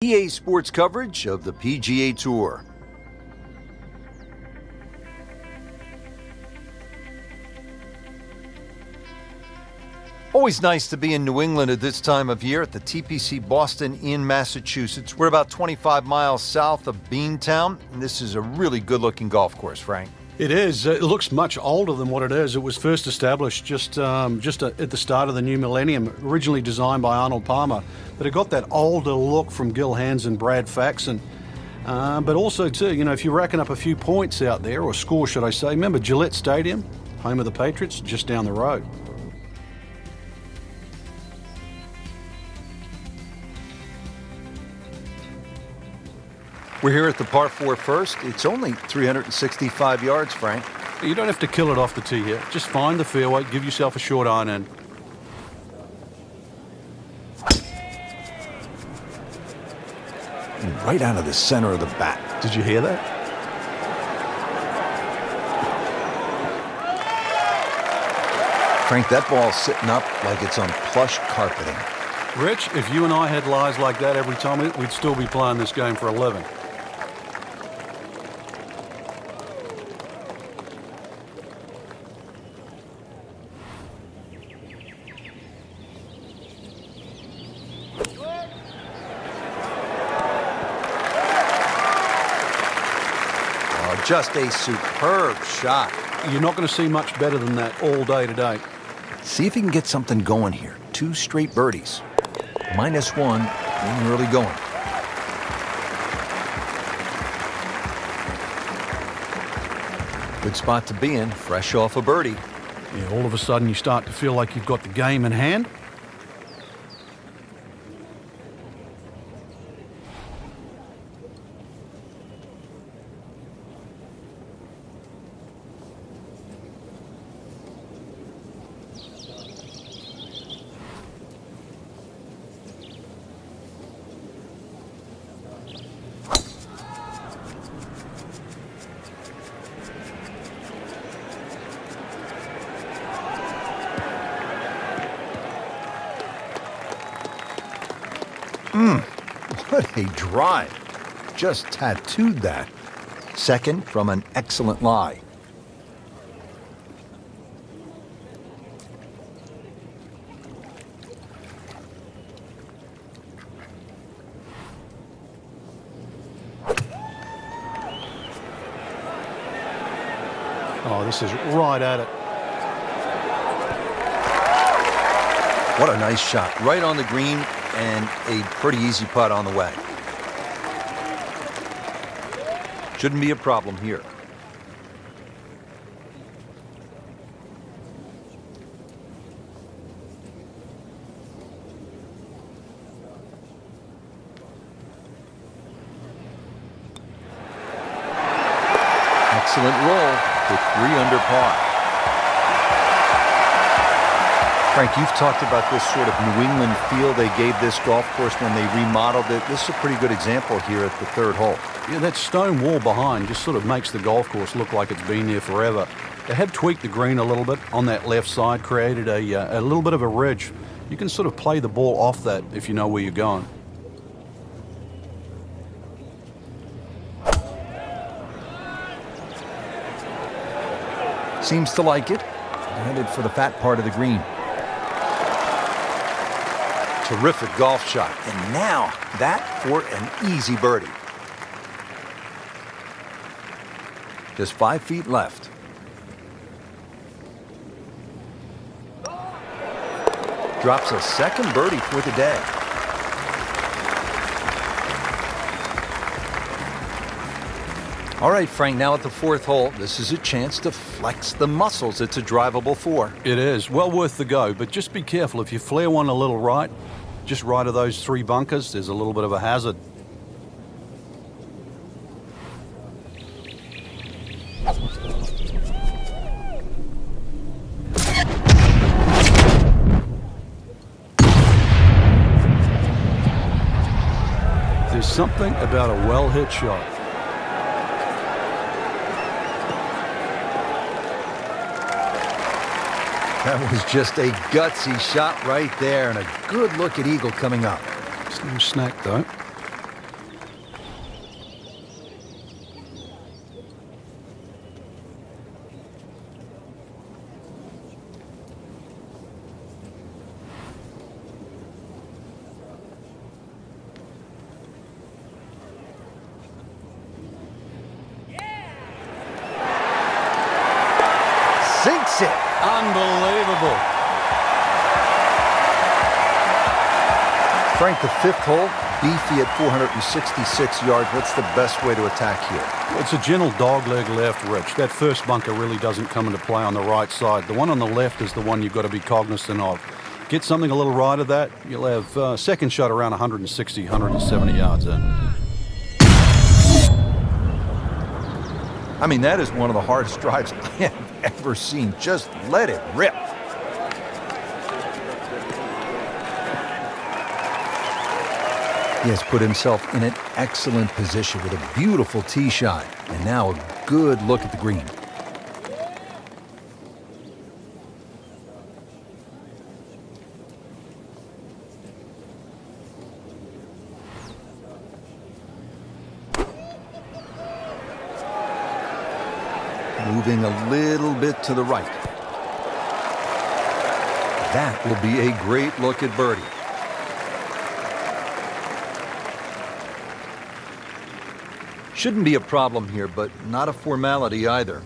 EA Sports coverage of the PGA Tour. Always nice to be in New England at this time of year at the TPC Boston in Massachusetts. We're about 25 miles south of Beantown, and this is a really good-looking golf course, Frank. It is. It looks much older than what it is. It was first established just at the start of the new millennium, originally designed by Arnold Palmer. But it got that older look from Gil Hanse and Brad Faxon. But also, too, you know, if you're racking up a few points out there, or score, should I say, remember Gillette Stadium, home of the Patriots, just down the road. We're here at the par 4 first. It's only 365 yards, Frank. You don't have to kill it off the tee here. Just find the fairway, give yourself a short iron in. Right out of the center of the bat. Did you hear that? Frank, that ball's sitting up like it's on plush carpeting. Rich, if you and I had lies like that every time, we'd still be playing this game for 11. Just a superb shot. You're not going to see much better than that all day today. See if he can get something going here. 2 straight birdies. -1 in early going. Good spot to be in, fresh off a birdie. Yeah, all of a sudden you start to feel like you've got the game in hand. What a drive. Just tattooed that. Second from an excellent lie. Oh, this is right at it. What a nice shot. Right on the green and a pretty easy putt on the way. Shouldn't be a problem here. Excellent roll with 3 under par. Frank, you've talked about this sort of New England feel they gave this golf course when they remodeled it. This is a pretty good example here at the 3rd hole. Yeah, that stone wall behind just sort of makes the golf course look like it's been there forever. They have tweaked the green a little bit on that left side, created a little bit of a ridge. You can sort of play the ball off that if you know where you're going. Seems to like it. Headed for the fat part of the green. Terrific golf shot. And now that for an easy birdie. Just 5 feet left. Drops a second birdie for the day. All right, Frank, now at the 4th hole, this is a chance to flex the muscles. It's a drivable 4. It is. Well worth the go, but just be careful. If you flare one a little right, just right of those 3 bunkers, there's a little bit of a hazard. There's something about a well-hit shot. That was just a gutsy shot right there, and a good look at eagle coming up. It's no snack, though. Unbelievable. Frank, the fifth hole, beefy at 466 yards. What's the best way to attack here? Well, it's a gentle dogleg left, Rich. That first bunker really doesn't come into play on the right side. The one on the left is the one you've got to be cognizant of. Get something a little right of that, you'll have second shot around 160, 170 yards in. I mean, that is one of the hardest drives I have ever seen. Just let it rip. He has put himself in an excellent position with a beautiful tee shot. And now a good look at the green. Moving a little bit to the right. That will be a great look at birdie. Shouldn't be a problem here, but not a formality either.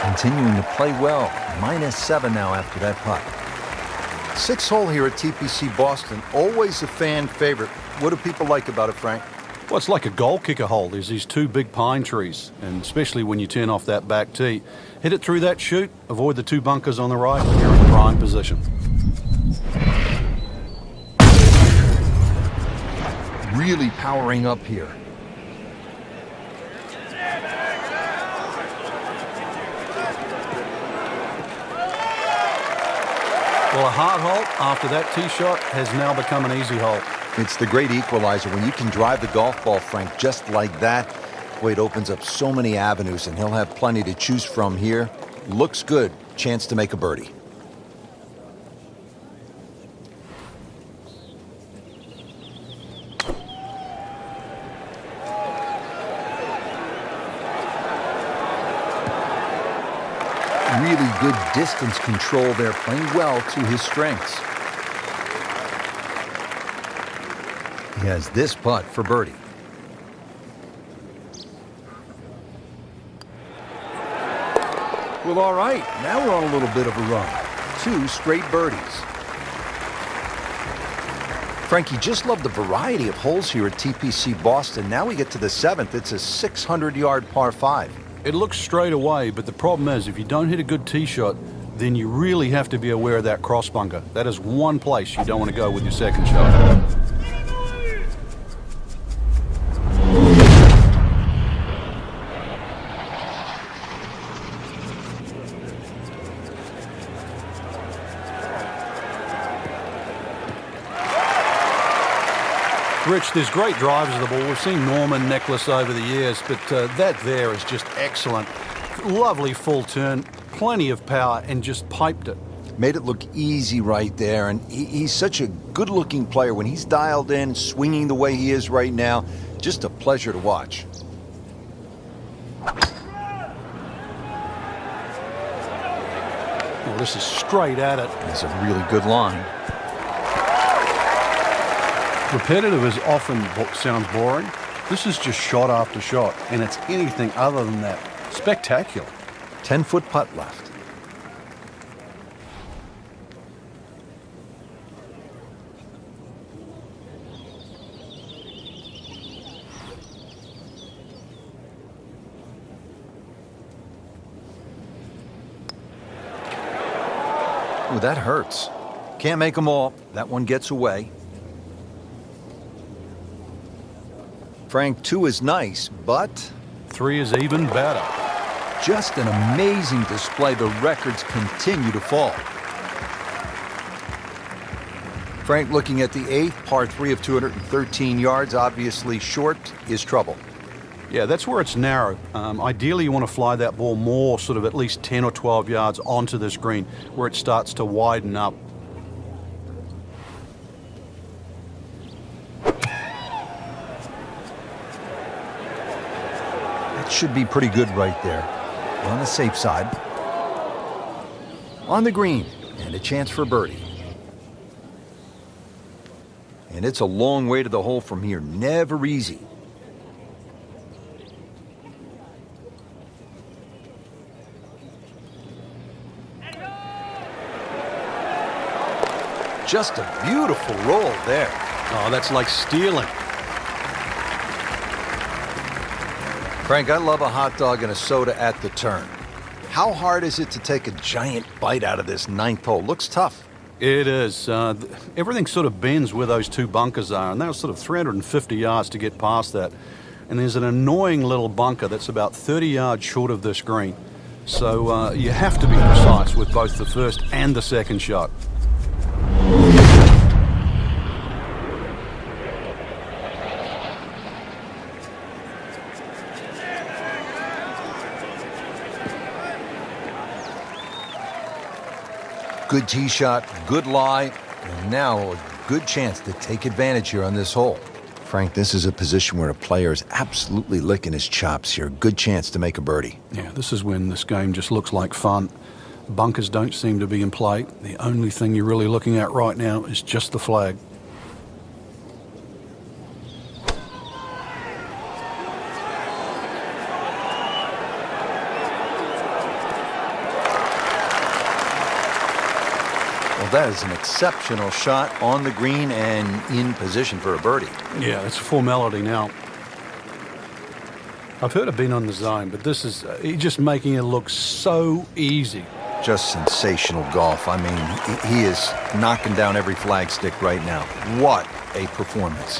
Continuing to play well. -7 now after that putt. Sixth hole here at TPC Boston. Always a fan favorite. What do people like about it, Frank? Well, it's like a goal kicker hole. There's these two big pine trees, and especially when you turn off that back tee. Hit it through that chute, avoid the two bunkers on the right, and you're in prime position. Really powering up here. Well, a hard hole after that tee shot has now become an easy hole. It's the great equalizer. When you can drive the golf ball, Frank, just like that, boy, it opens up so many avenues, and he'll have plenty to choose from here. Looks good. Chance to make a birdie. Really good distance control there, playing well to his strengths. He has this putt for birdie. Well, all right. Now we're on a little bit of a run. 2 straight birdies. Frankie, just love the variety of holes here at TPC Boston. Now we get to the 7th. It's a 600-yard par 5. It looks straight away, but the problem is if you don't hit a good tee shot, then you really have to be aware of that cross bunker. That is one place you don't want to go with your second shot. Rich, there's great drivers of the ball. We've seen Norman, Nicholas over the years, but that there is just excellent. Lovely full turn, plenty of power, and just piped it. Made it look easy right there, and he's such a good-looking player. When he's dialed in, swinging the way he is right now, just a pleasure to watch. Well, this is straight at it. It's a really good line. Repetitive is often sounds boring. This is just shot after shot, and it's anything other than that. Spectacular. 10-foot putt left. Ooh, that hurts. Can't make them all. That one gets away. Frank, 2 is nice, but 3 is even better. Just an amazing display. The records continue to fall. Frank, looking at the 8th, par 3 of 213 yards, obviously short, is trouble. Yeah, that's where it's narrow. Ideally, you want to fly that ball more, sort of at least 10 or 12 yards onto this green, where it starts to widen up. Should be pretty good right there. On the safe side. On the green, and a chance for birdie. And it's a long way to the hole from here. Never easy. Just a beautiful roll there. Oh, that's like stealing. Frank, I love a hot dog and a soda at the turn. How hard is it to take a giant bite out of this ninth hole? Looks tough. It is. Everything sort of bends where those two bunkers are, and they're sort of 350 yards to get past that. And there's an annoying little bunker that's about 30 yards short of this green. So you have to be precise with both the first and the second shot. Good tee shot, good lie, and now a good chance to take advantage here on this hole. Frank, this is a position where a player is absolutely licking his chops here. Good chance to make a birdie. Yeah, this is when this game just looks like fun. Bunkers don't seem to be in play. The only thing you're really looking at right now is just the flag. Well, that is an exceptional shot on the green and in position for a birdie. Yeah, it's a formality now. I've heard of being on the zone, but this is he's just making it look so easy. Just sensational golf. I mean, he is knocking down every flagstick right now. What a performance.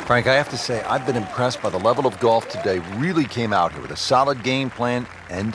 Frank, I have to say, I've been impressed by the level of golf today. Really came out here with a solid game plan and